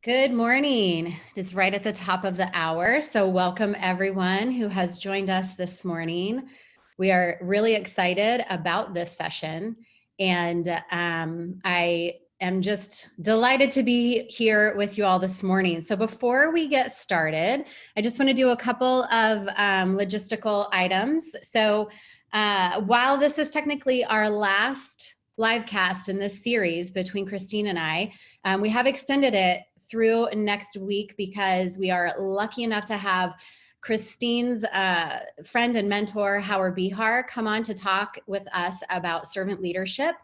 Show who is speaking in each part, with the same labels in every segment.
Speaker 1: Good morning. It is right at the top of the hour. So welcome everyone who has joined us this morning. We are really excited about this session. And I am just delighted to be here with you all this morning. So before we get started, I just want to do a couple of logistical items. So while this is technically our last live cast in this series between Christine and I, we have extended it through next week because we are lucky enough to have Christine's friend and mentor, Howard Bihar, come on to talk with us about servant leadership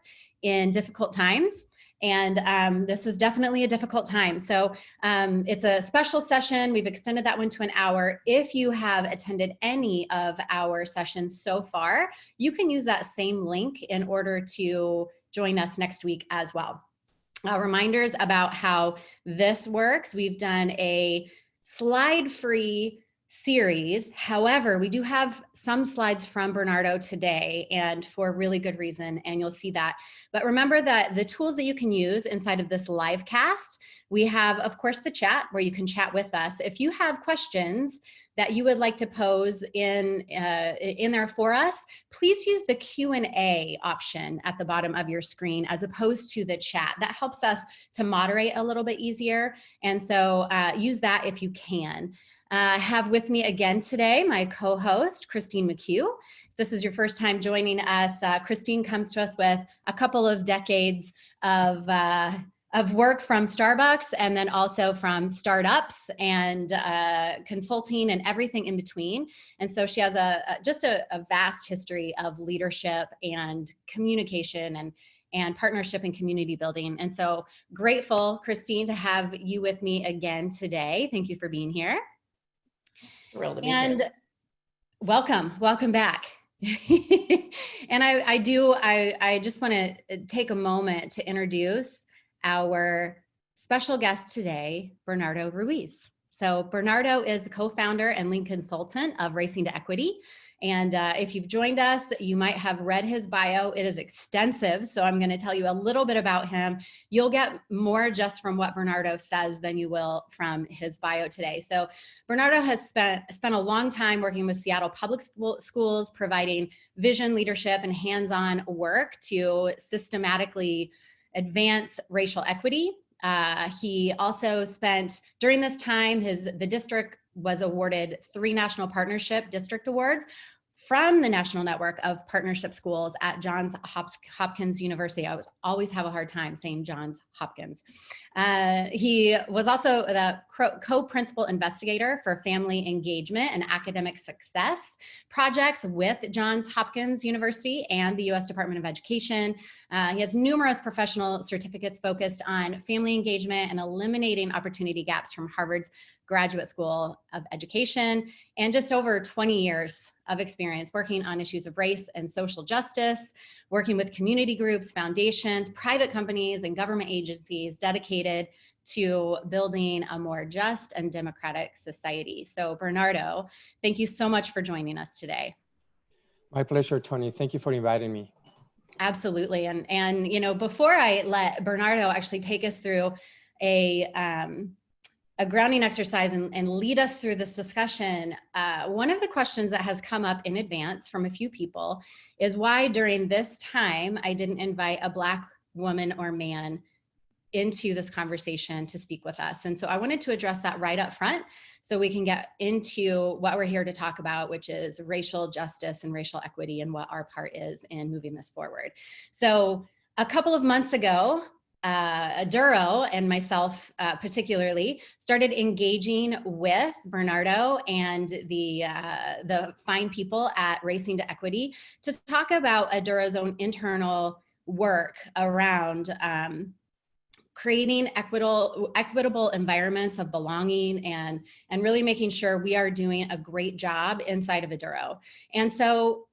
Speaker 1: in difficult times. And this is definitely a difficult time. So it's a special session. We've extended that one to an hour. If you have attended any of our sessions so far, you can use that same link in order to join us next week as well. Reminders about how this works. We've done a slide-free series. However, we do have some slides from Bernardo today, and for really good reason, and you'll see that. But remember that the tools that you can use inside of this live cast, we have, of course, the chat where you can chat with us. If you have questions that you would like to pose in there for us, please use the Q&A option at the bottom of your screen as opposed to the chat. That helps us to moderate a little bit easier. And so use that if you can. I have with me again today my co-host, Christine McHugh. If this is your first time joining us, Christine comes to us with a couple of decades of work from Starbucks and then also from startups and consulting and everything in between. And so she has just a vast history of leadership and communication and partnership and community building. And so grateful, Christine, to have you with me again today. Thank you for being here.
Speaker 2: Thrilled to be here.
Speaker 1: Welcome back. And I just want to take a moment to introduce our special guest today, Bernardo Ruiz. So Bernardo is the co-founder and lead consultant of Racing to Equity. And if you've joined us, you might have read his bio. It is extensive, so I'm going to tell you a little bit about him. You'll get more just from what Bernardo says than you will from his bio today. So Bernardo has spent a long time working with Seattle public schools, providing vision, leadership, and hands-on work to systematically advance racial equity. He also spent, during this time, the district was awarded 3 National Partnership District Awards from the National Network of Partnership Schools at Johns Hopkins University. I always have a hard time saying Johns Hopkins. He was also the co-principal investigator for family engagement and academic success projects with Johns Hopkins University and the U.S. Department of Education. He has numerous professional certificates focused on family engagement and eliminating opportunity gaps from Harvard's Graduate School of Education, and just over 20 years of experience working on issues of race and social justice, working with community groups, foundations, private companies, and government agencies dedicated to building a more just and democratic society. So Bernardo, thank you so much for joining us today.
Speaker 3: My pleasure, Toni. Thank you for inviting me.
Speaker 1: Absolutely. And you know, before I let Bernardo actually take us through a grounding exercise and lead us through this discussion, one of the questions that has come up in advance from a few people is why during this time I didn't invite a Black woman or man into this conversation to speak with us. And so I wanted to address that right up front so we can get into what we're here to talk about, which is racial justice and racial equity and what our part is in moving this forward. So a couple of months ago, Duro and myself particularly started engaging with Bernardo and the fine people at Racing to Equity to talk about Duro's own internal work around creating equitable environments of belonging and really making sure we are doing a great job inside of Duro. And so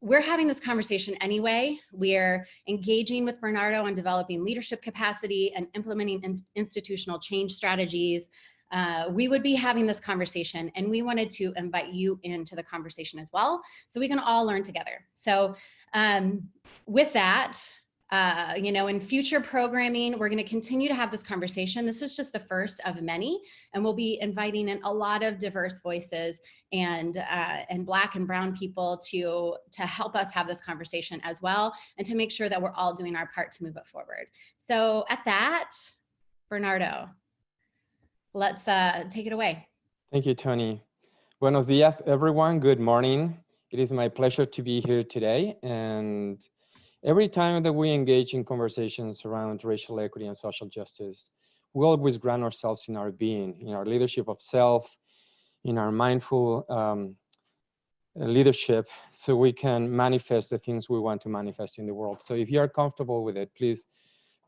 Speaker 1: we're having this conversation anyway. We're engaging with Bernardo on developing leadership capacity and implementing institutional change strategies. We would be having this conversation, and we wanted to invite you into the conversation as well, so we can all learn together. So with that, in future programming, we're going to continue to have this conversation. This was just the first of many, and we'll be inviting in a lot of diverse voices and Black and brown people to help us have this conversation as well, and to make sure that we're all doing our part to move it forward. So at that, Bernardo, let's take it away.
Speaker 3: Thank you, Toni. Buenos dias, everyone. Good morning. It is my pleasure to be here today. And every time that we engage in conversations around racial equity and social justice, we always ground ourselves in our being, in our leadership of self, in our mindful leadership, so we can manifest the things we want to manifest in the world. So if you are comfortable with it, please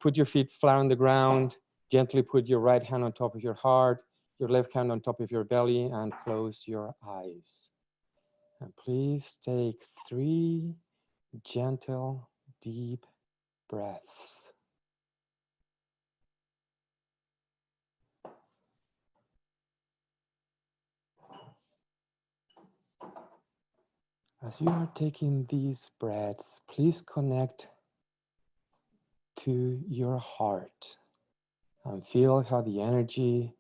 Speaker 3: put your feet flat on the ground, gently put your right hand on top of your heart, your left hand on top of your belly, and close your eyes. And please take 3 gentle, deep breaths. As you are taking these breaths, please connect to your heart and feel how the energy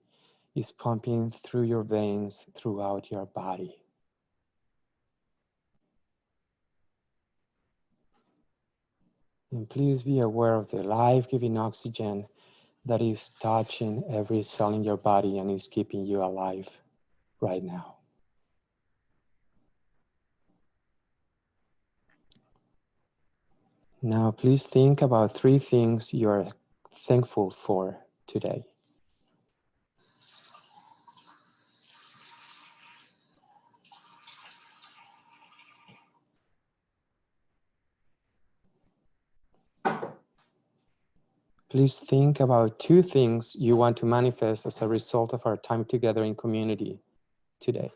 Speaker 3: is pumping through your veins throughout your body. And please be aware of the life-giving oxygen that is touching every cell in your body and is keeping you alive right now. Now, please think about 3 things you are thankful for today. Please think about 2 things you want to manifest as a result of our time together in community today.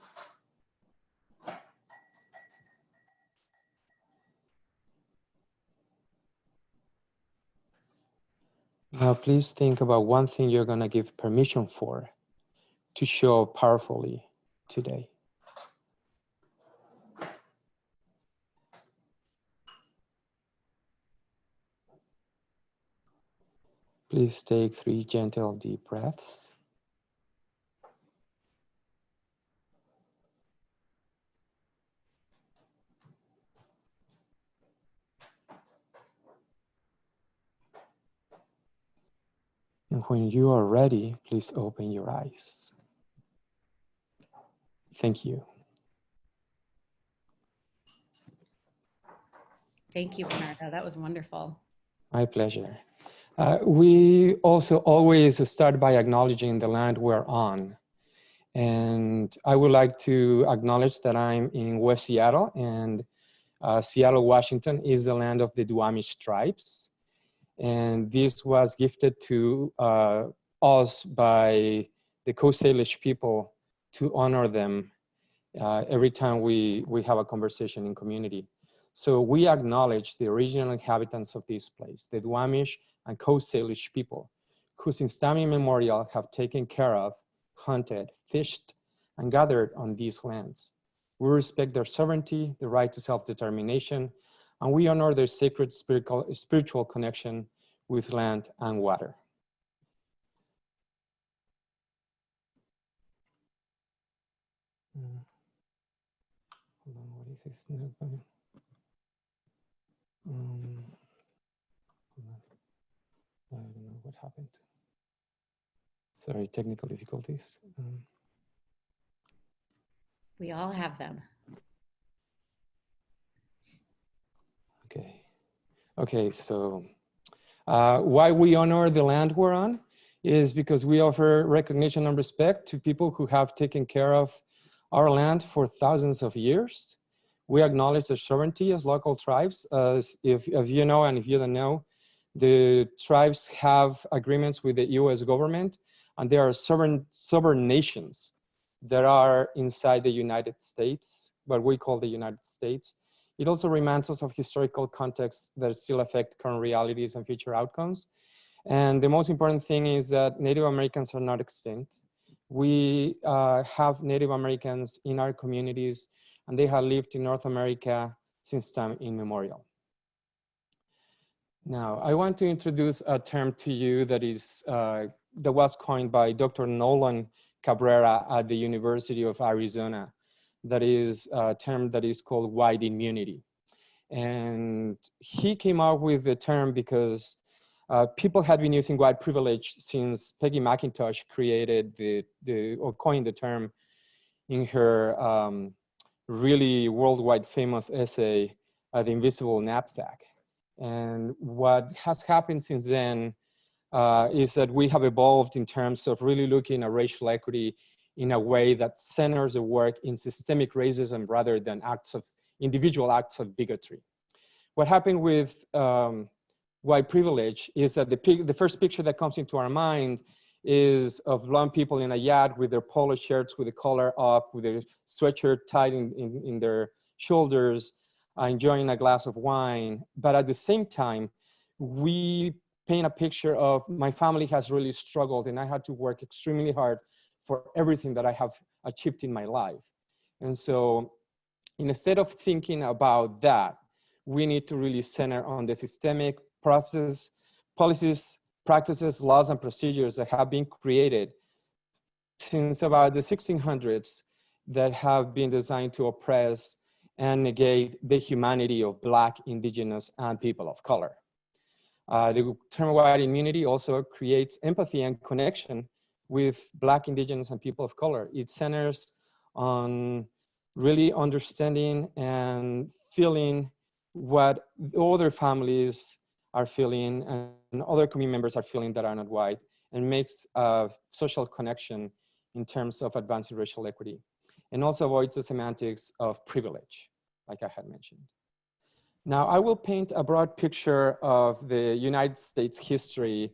Speaker 3: Now, please think about 1 thing you're going to give permission for to show up powerfully today. Please take 3 gentle, deep breaths. And when you are ready, please open your eyes. Thank you.
Speaker 1: Thank you, Bernardo. That was wonderful.
Speaker 3: My pleasure. We also always start by acknowledging the land we're on. And I would like to acknowledge that I'm in West Seattle, and Seattle, Washington is the land of the Duwamish tribes. And this was gifted to us by the Coast Salish people to honor them every time we have a conversation in community. So we acknowledge the original inhabitants of this place, the Duwamish and Coast Salish people, who since time immemorial have taken care of, hunted, fished, and gathered on these lands. We respect their sovereignty, the right to self-determination, and we honor their sacred spiritual connection with land and water. Hold on, what is this? I don't know what happened. Sorry, technical difficulties.
Speaker 1: We all have them.
Speaker 3: Okay, so why we honor the land we're on is because we offer recognition and respect to people who have taken care of our land for thousands of years. We acknowledge their sovereignty as local tribes. If you know, and if you don't know, the tribes have agreements with the US government, and there are sovereign nations that are inside the United States, what we call the United States. It also reminds us of historical contexts that still affect current realities and future outcomes. And the most important thing is that Native Americans are not extinct. We have Native Americans in our communities, and they have lived in North America since time immemorial. Now, I want to introduce a term to you that was coined by Dr. Nolan Cabrera at the University of Arizona. That is a term that is called white immunity. And he came up with the term because people had been using white privilege since Peggy McIntosh created or coined the term in her really worldwide famous essay, The Invisible Knapsack. And what has happened since then is that we have evolved in terms of really looking at racial equity in a way that centers the work in systemic racism rather than individual acts of bigotry. What happened with white privilege is that the first picture that comes into our mind is of blonde people in a yacht with their polo shirts with the collar up, with their sweatshirt tied in their shoulders, enjoying a glass of wine. But at the same time, we paint a picture of my family has really struggled and I had to work extremely hard for everything that I have achieved in my life. And so instead of thinking about that, we need to really center on the systemic process, policies, practices, laws, and procedures that have been created since about the 1600s that have been designed to oppress and negate the humanity of Black, Indigenous, and people of color. The term white immunity also creates empathy and connection with Black, Indigenous, and people of color. It centers on really understanding and feeling what other families are feeling and other community members are feeling that are not white, and makes a social connection in terms of advancing racial equity, and also avoids the semantics of privilege, like I had mentioned. Now, I will paint a broad picture of the United States history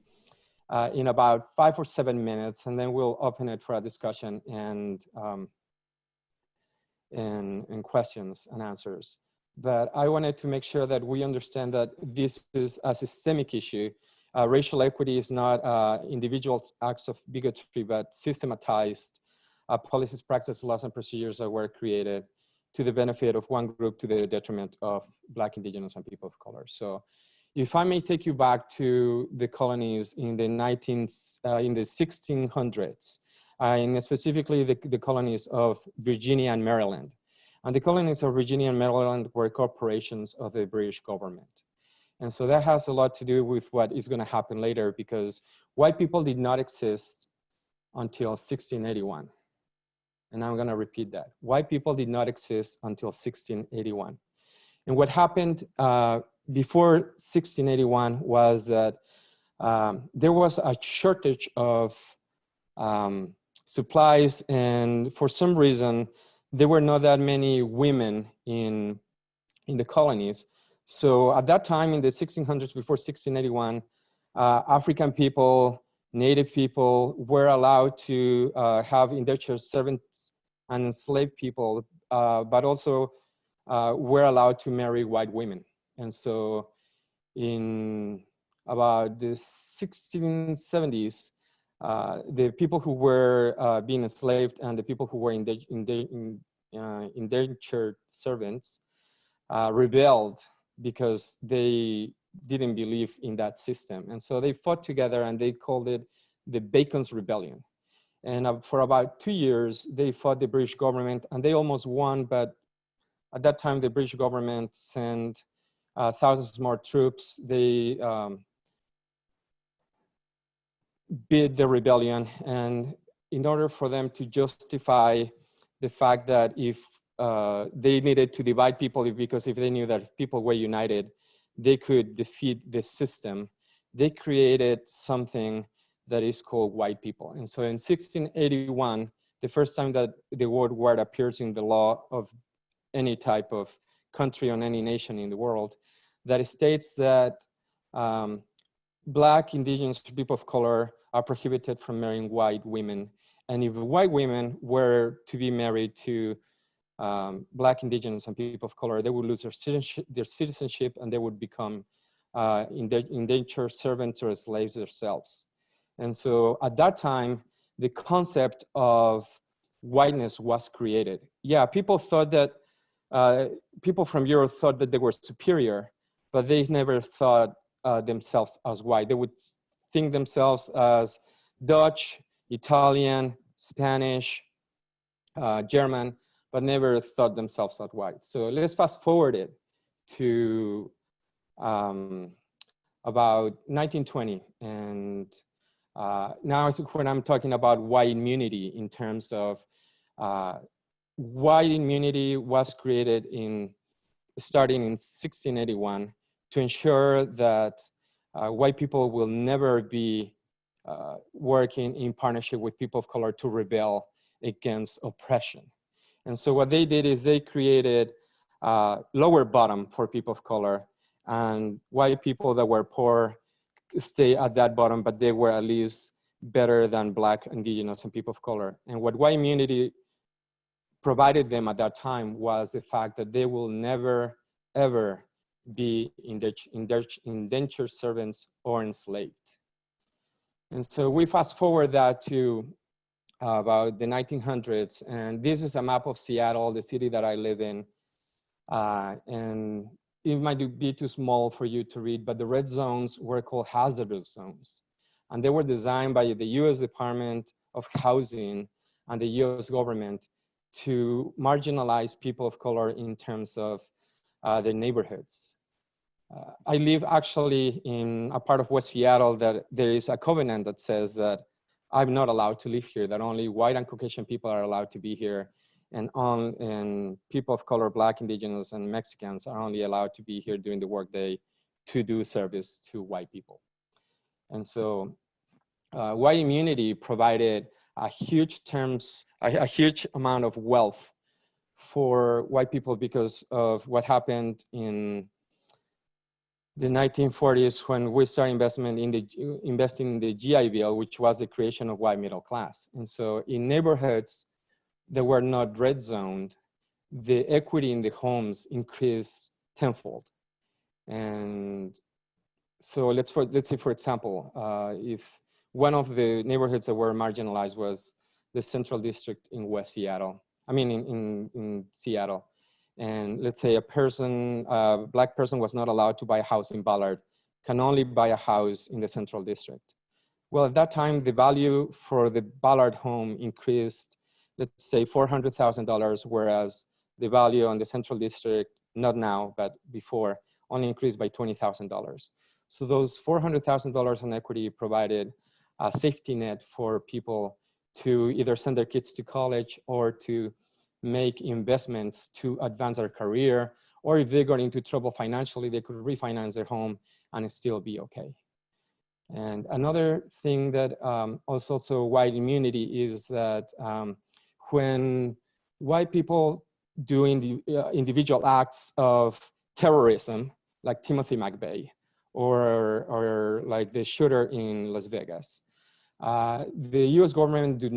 Speaker 3: in about 5 or 7 minutes, and then we'll open it for a discussion and questions and answers. But I wanted to make sure that we understand that this is a systemic issue. Racial equity is not individual acts of bigotry, but systematized policies, practices, laws, and procedures that were created to the benefit of one group to the detriment of Black, Indigenous, and people of color. So if I may take you back to the colonies in the 1600s, and specifically the colonies of Virginia and Maryland. And the colonies of Virginia and Maryland were corporations of the British government. And so that has a lot to do with what is going to happen later, because white people did not exist until 1681. And I'm going to repeat that. White people did not exist until 1681. And what happened before 1681 was that there was a shortage of supplies, and for some reason, there were not that many women in the colonies. So at that time in the 1600s, before 1681, African people, Native people were allowed to have indentured servants and enslaved people, but also were allowed to marry white women. And so in about the 1670s, the people who were being enslaved and the people who were indentured servants rebelled because they didn't believe in that system. And so they fought together and they called it the Bacon's Rebellion. And for about 2 years, they fought the British government and they almost won, but at that time, the British government sent thousands more troops. They beat the rebellion, and in order for them to justify the fact that if they needed to divide people, because if they knew that people were united, they could defeat the system, they created something that is called white people. And so in 1681, the first time that the word white appears in the law of any type of country or any nation in the world, that states that Black, Indigenous, people of color are prohibited from marrying white women. And if white women were to be married to Black, Indigenous, and people of color, they would lose their citizenship and they would become indentured servants or slaves themselves. And so at that time, the concept of whiteness was created. Yeah, people thought that, people from Europe thought that they were superior, but they never thought themselves as white. They would think themselves as Dutch, Italian, Spanish, German, but never thought themselves as white. So let's fast forward it to about 1920. And now when I'm talking about white immunity in terms of white immunity was created starting in 1681 to ensure that white people will never be working in partnership with people of color to rebel against oppression. And so what they did is they created lower bottom for people of color, and white people that were poor stay at that bottom, but they were at least better than Black, Indigenous, and people of color. And what white immunity provided them at that time was the fact that they will never, ever be indentured servants or enslaved. And so we fast forward that to about the 1900s, and this is a map of Seattle, the city that I live in. And it might be too small for you to read, but the red zones were called hazardous zones. And they were designed by the US Department of Housing and the US government to marginalize people of color in terms of their neighborhoods. I live actually in a part of West Seattle that there is a covenant that says that I'm not allowed to live here, that only white and Caucasian people are allowed to be here, and people of color, Black, Indigenous, and Mexicans are only allowed to be here during the workday to do service to white people. And so white immunity provided a huge amount of wealth for white people because of what happened in the 1940s when we started investing in the GI Bill, which was the creation of white middle class. And so in neighborhoods that were not red zoned, the equity in the homes increased tenfold. And so let's say, for example, if one of the neighborhoods that were marginalized was the Central District in West Seattle, in Seattle. And let's say a Black person was not allowed to buy a house in Ballard, can only buy a house in the Central District. Well, at that time, the value for the Ballard home increased, let's say $400,000, whereas the value on the Central District, not now, but before, only increased by $20,000. So those $400,000 in equity provided a safety net for people to either send their kids to college or to make investments to advance their career, or if they got into trouble financially, they could refinance their home and still be okay. And another thing that was also white immunity is that when white people doing the individual acts of terrorism, like Timothy McVeigh, or like the shooter in Las Vegas, the US government does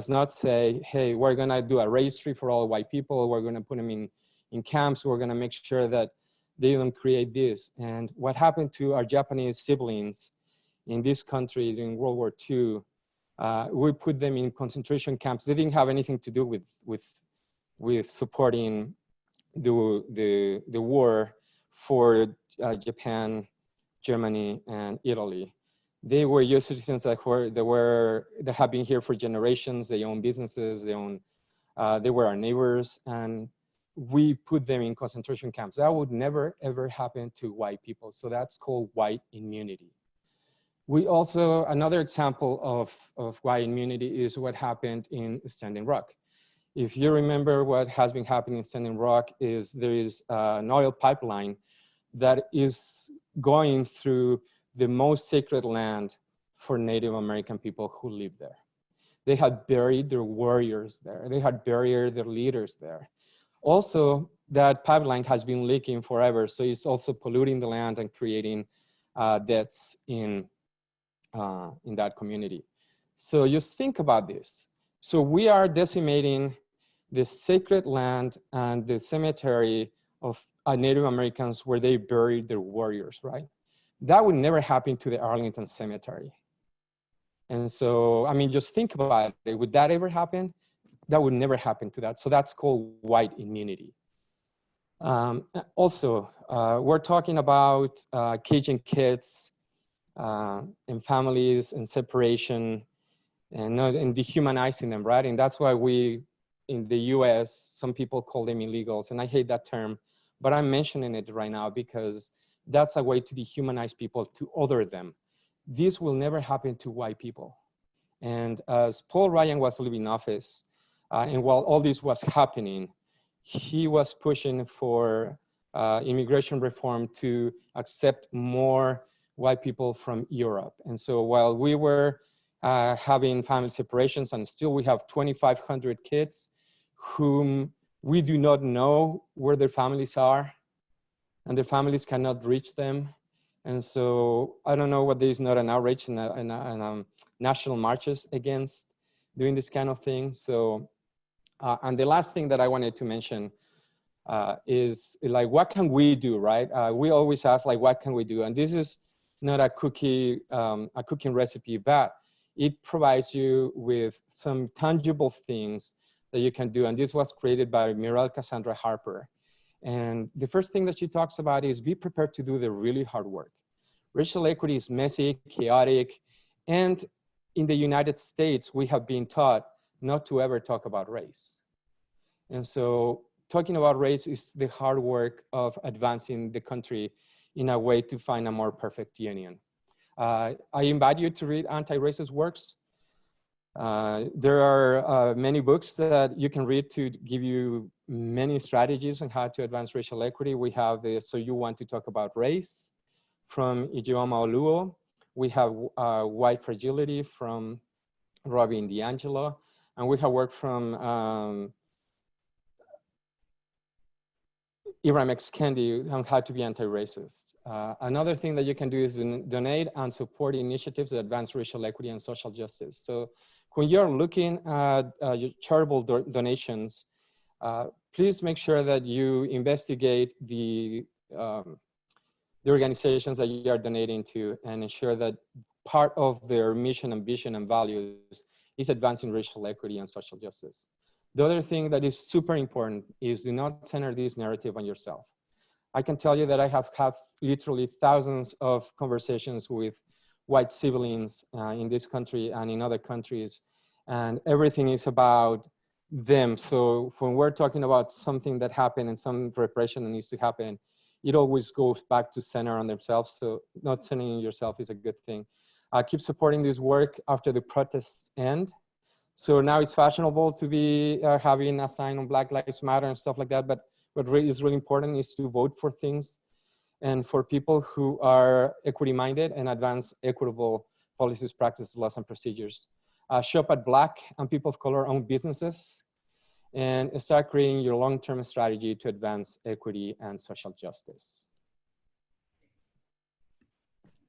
Speaker 3: not say, hey, we're gonna do a registry for all white people, we're gonna put them in camps, we're gonna make sure that they don't create this. And what happened to our Japanese siblings in this country during World War II, we put them in concentration camps. They didn't have anything to do with supporting the war for Japan, Germany, and Italy. They were US citizens that have been here for generations. They own businesses. They were our neighbors, and we put them in concentration camps. That would never ever happen to white people. So that's called white immunity. We also, another example of white immunity is what happened in Standing Rock. If you remember what has been happening in Standing Rock is there is an oil pipeline that is going through the most sacred land for Native American people who live there. They had buried their warriors there. They had buried their leaders there. Also, that pipeline has been leaking forever, so it's also polluting the land and creating deaths in that community. So just think about this. So we are decimating the sacred land and the cemetery of Native Americans where they buried their warriors, right? That would never happen to the Arlington Cemetery. And so, I mean, just think about it. Would that ever happen? That would never happen to that. So that's called white immunity. Also, we're talking about caging kids and families and separation and dehumanizing them, right? And that's why we, in the US, some people call them illegals, and I hate that term, but I'm mentioning it right now because that's a way to dehumanize people, to other them. This will never happen to white people. And as Paul Ryan was leaving office, and while all this was happening, he was pushing for immigration reform to accept more white people from Europe. And so while we were having family separations, and still we have 2,500 kids whom we do not know where their families are, and their families cannot reach them. And so I don't know what there is not an outrage and national marches against doing this kind of thing. So, and the last thing that I wanted to mention is like, what can we do, right? We always ask like, what can we do? And this is not a cooking recipe, but it provides you with some tangible things that you can do. And this was created by Muriel Cassandra Harper. And the first thing that she talks about is be prepared to do the really hard work. Racial equity is messy, chaotic, and in the United States, we have been taught not to ever talk about race. And so talking about race is the hard work of advancing the country in a way to find a more perfect union. I invite you to read anti-racist works. There are many books that you can read to give you many strategies on how to advance racial equity. We have the So You Want to Talk About Race from Ijeoma Oluo. We have White Fragility from Robin DiAngelo. And we have work from Iram X. Kendi on how to be anti-racist. Another thing that you can do is donate and support initiatives that advance racial equity and social justice. So when you're looking at your charitable donations, please make sure that you investigate the organizations that you are donating to and ensure that part of their mission and vision and values is advancing racial equity and social justice. The other thing that is super important is do not center this narrative on yourself. I can tell you that I have had literally thousands of conversations with white siblings in this country and in other countries, and everything is about them. So when we're talking about something that happened and some repression that needs to happen, it always goes back to center on themselves. So not centering yourself is a good thing. Keep supporting this work after the protests end. So now it's fashionable to be having a sign on Black Lives Matter and stuff like that. But what is really important is to vote for things and for people who are equity minded and advance equitable policies, practices, laws, and procedures. Shop at Black and people of color owned businesses and start creating your long-term strategy to advance equity and social justice.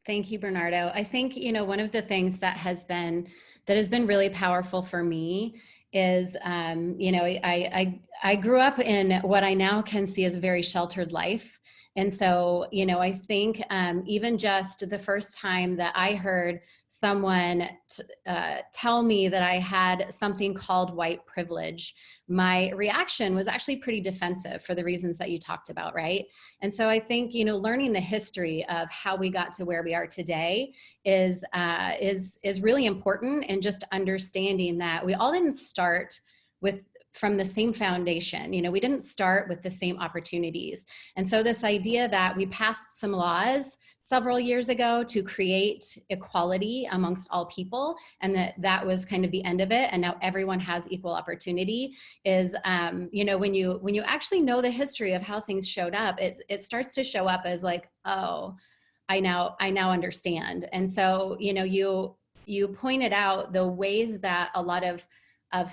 Speaker 1: Thank you, Bernardo. I think, you know, one of the things that has been really powerful for me is, you know, I grew up in what I now can see as a very sheltered life. And so, you know, I think even just the first time that I heard someone tell me that I had something called white privilege, my reaction was actually pretty defensive for the reasons that you talked about, right? And so I think, you know, learning the history of how we got to where we are today is really important, and just understanding that we all didn't start from the same foundation. You know, we didn't start with the same opportunities. And so this idea that we passed some laws several years ago to create equality amongst all people, and that was kind of the end of it, and now everyone has equal opportunity, is, you know, when you actually know the history of how things showed up, it starts to show up as like, oh, I now understand. And so, you know, you pointed out the ways that a lot of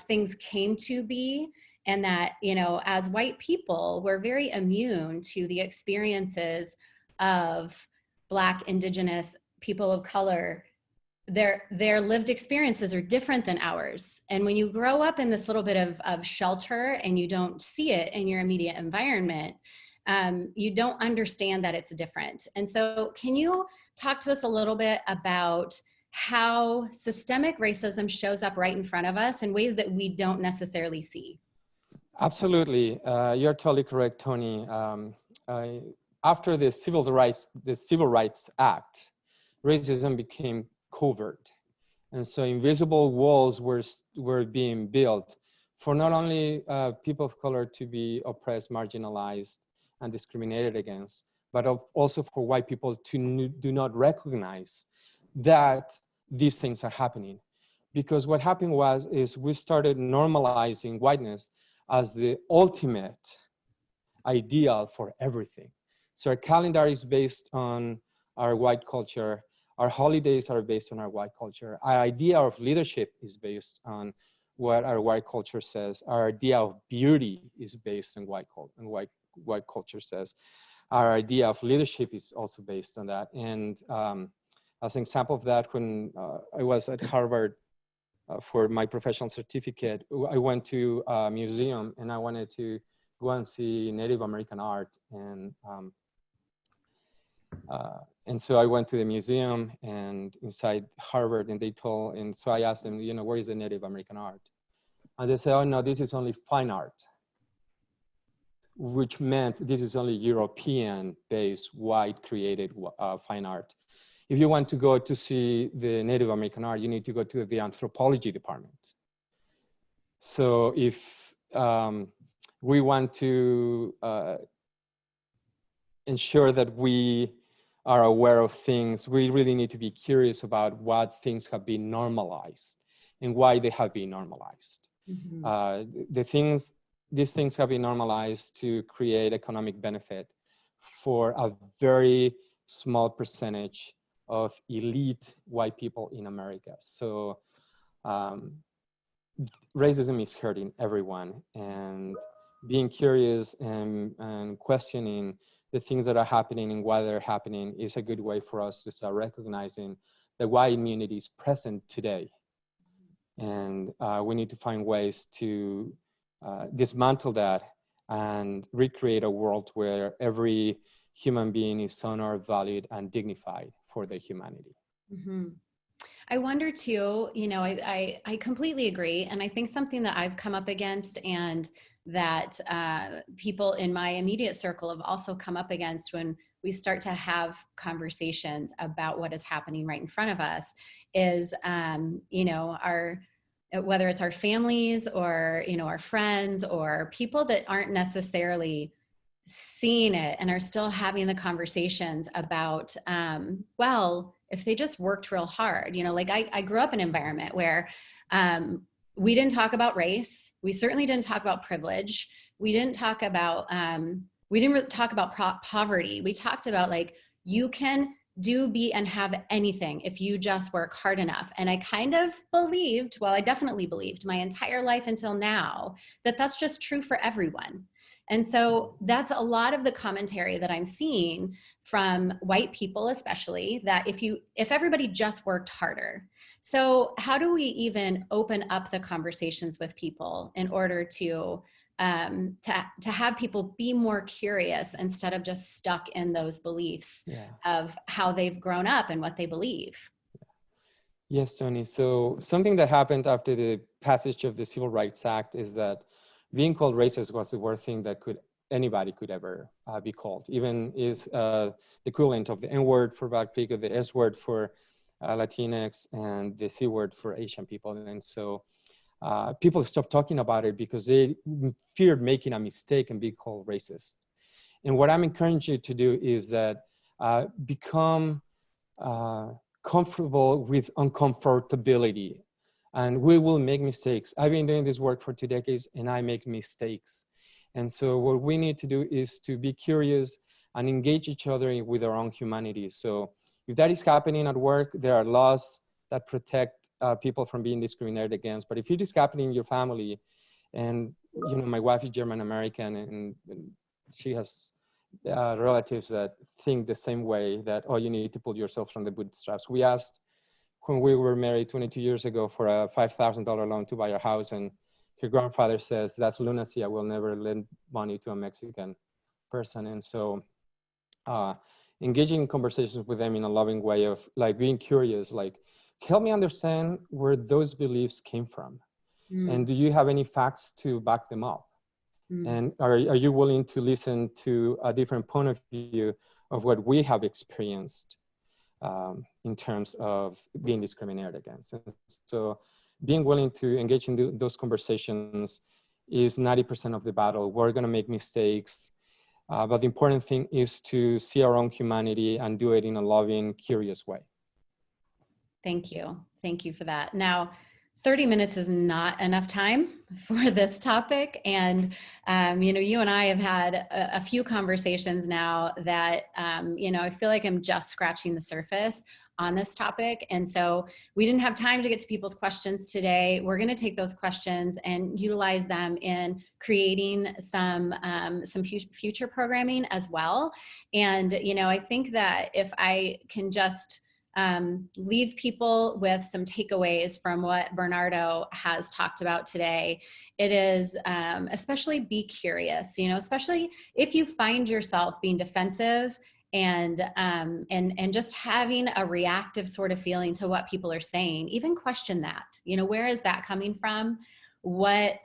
Speaker 1: things came to be, and that, you know, as white people, we're very immune to the experiences of Black, Indigenous, people of color. Their lived experiences are different than ours. And when you grow up in this little bit of shelter and you don't see it in your immediate environment, you don't understand that it's different. And so can you talk to us a little bit about how systemic racism shows up right in front of us in ways that we don't necessarily see?
Speaker 3: Absolutely. You're totally correct, Tony. After the Civil Rights Act, racism became covert. And so invisible walls were being built for not only people of color to be oppressed, marginalized, and discriminated against, but also for white people to do not recognize that these things are happening. Because what happened is we started normalizing whiteness as the ultimate ideal for everything. So our calendar is based on our white culture. Our holidays are based on our white culture. Our idea of leadership is based on what our white culture says. Our idea of beauty is based on white culture says. Our idea of leadership is also based on that. And as an example of that, when I was at Harvard for my professional certificate, I went to a museum and I wanted to go and see Native American art. And so I went to the museum and inside Harvard, and so I asked them, where is the Native American art? And they said, oh no, this is only fine art, which meant this is only European-based, white-created fine art. If you want to go to see the Native American art, you need to go to the anthropology department. So if we want to ensure that we are aware of things, we really need to be curious about what things have been normalized and why they have been normalized. Mm-hmm. These things have been normalized to create economic benefit for a very small percentage of elite white people in America. So racism is hurting everyone, and being curious and questioning the things that are happening and why they're happening is a good way for us to start recognizing the white immunity is present today. And we need to find ways to dismantle that and recreate a world where every human being is honored, valued, and dignified for their humanity.
Speaker 1: Mm-hmm. I wonder too, I completely agree. And I think something that I've come up against and that people in my immediate circle have also come up against when we start to have conversations about what is happening right in front of us is, whether it's our families or, our friends or people that aren't necessarily seeing it and are still having the conversations about, if they just worked real hard, I grew up in an environment where we didn't talk about race. We certainly didn't talk about privilege. We didn't talk about, really talk about poverty. We talked about you can do, be, and have anything if you just work hard enough. And I kind of believed, I definitely believed my entire life until now, that that's just true for everyone. And so that's a lot of the commentary that I'm seeing from white people, especially, that if everybody just worked harder. So how do we even open up the conversations with people in order to have people be more curious instead of just stuck in those beliefs of how they've grown up and what they believe?
Speaker 3: Yes, Toni. So something that happened after the passage of the Civil Rights Act is that being called racist was the worst thing that anybody could ever be called. Even is the equivalent of the N-word for Black people, the S-word for Latinx, and the C-word for Asian people. And so people stopped talking about it because they feared making a mistake and being called racist. And what I'm encouraging you to do is that become comfortable with uncomfortability. And we will make mistakes. I've been doing this work for 2 decades and I make mistakes. And so what we need to do is to be curious and engage each other with our own humanity. So if that is happening at work, there are laws that protect people from being discriminated against. But if it is happening in your family, and my wife is German American and she has relatives that think the same way, that, oh, you need to pull yourself from the bootstraps. We asked when we were married 22 years ago for a $5,000 loan to buy a house, and her grandfather says, that's lunacy. I will never lend money to a Mexican person. And so engaging in conversations with them in a loving way of being curious, help me understand where those beliefs came from. And do you have any facts to back them up? And are you willing to listen to a different point of view of what we have experienced in terms of being discriminated against? And so being willing to engage in those conversations is 90% of the battle. We're going to make mistakes, but the important thing is to see our own humanity and do it in a loving, curious way.
Speaker 1: Thank you. Thank you for that. Now, 30 minutes is not enough time for this topic. And, you know, you and I have had a few conversations now that, you know, I feel like I'm just scratching the surface on this topic. And so we didn't have time to get to people's questions today. We're going to take those questions and utilize them in creating some future programming as well. And, you know, I think that if I can just leave people with some takeaways from what Bernardo has talked about today, it is especially be curious, you know, especially if you find yourself being defensive and just having a reactive sort of feeling to what people are saying. Even question that, you know, where is that coming from? What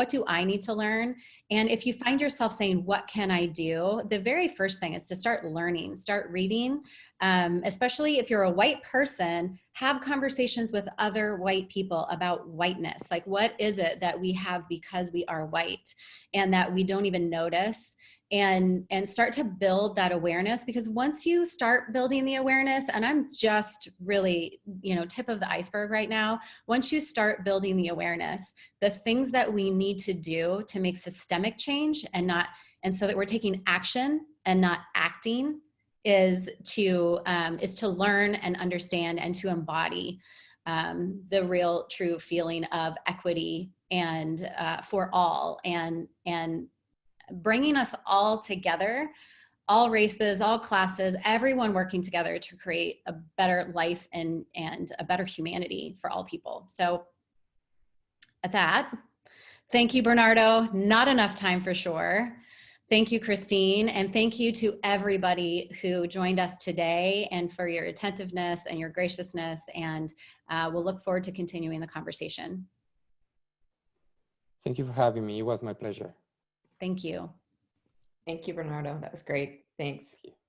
Speaker 1: do I need to learn? And if you find yourself saying, what can I do? The very first thing is to start learning, start reading, especially if you're a white person, have conversations with other white people about whiteness. Like, what is it that we have because we are white and that we don't even notice? And start to build that awareness, because once you start building the awareness, and I'm just really, you know, tip of the iceberg right now, once you start building the awareness, the things that we need to do to make systemic change and so that we're taking action and not acting is to learn and understand and to embody the real true feeling of equity and for all, and bringing us all together, all races, all classes, everyone working together to create a better life and a better humanity for all people. So at that, thank you, Bernardo. Not enough time for sure. Thank you, Christine. And thank you to everybody who joined us today and for your attentiveness and your graciousness. And we'll look forward to continuing the conversation.
Speaker 3: Thank you for having me. It was my pleasure.
Speaker 1: Thank you.
Speaker 2: Thank you, Bernardo. That was great. Thanks.
Speaker 3: Thank you.